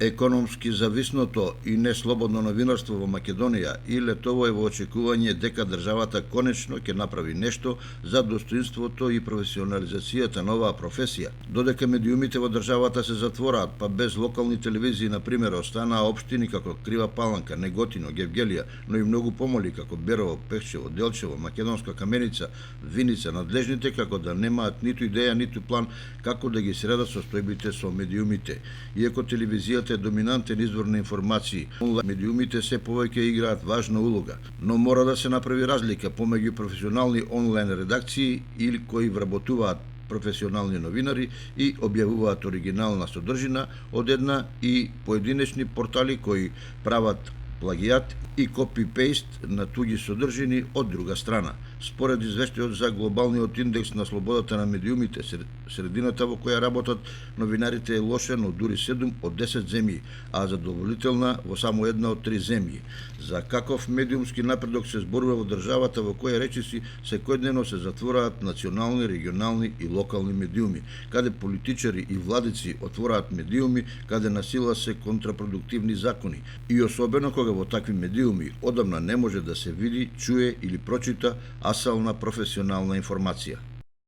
Економски зависното и неслободно новинарство во Македонија и летово е во очекување дека државата конечно ќе направи нешто за достоинството и професионализацијата на оваа професија. Додека медиумите во државата се затвораат, па без локални телевизии, на пример, останаа општини како Крива Паланка, Неготино, Гевгелија, но и многу помали како Берово, Пехчево, Делчево, Македонска Каменица, Виница, надлежните како да немаат ниту идеја, ниту план како да ги средат состојбите со медиумите. Иако телевизијата е доминантен извор на информации, медиумите се повеќе играат важна улога, но мора да се направи разлика помеѓу професионални онлайн редакции или кои вработуваат професионални новинари и објавуваат оригинална содржина од една и поединечни портали кои прават плагијат и копи-пейст на туѓи содржини од друга страна. Според извештајот за глобалниот индекс на слободата на медиумите, средината во која работат новинарите е лоша, но дури 7 од 10 земји, а задоволителна во само една од 3 земји. За каков медиумски напредок се зборува во државата во која речиси секојдневно се затвораат национални, регионални и локални медиуми, каде политичари и владици отвораат медиуми, каде на сила се контрапродуктивни закони и особено кога во такви медиуми одамна не може да се види, чуе или прочита асална професионална информација.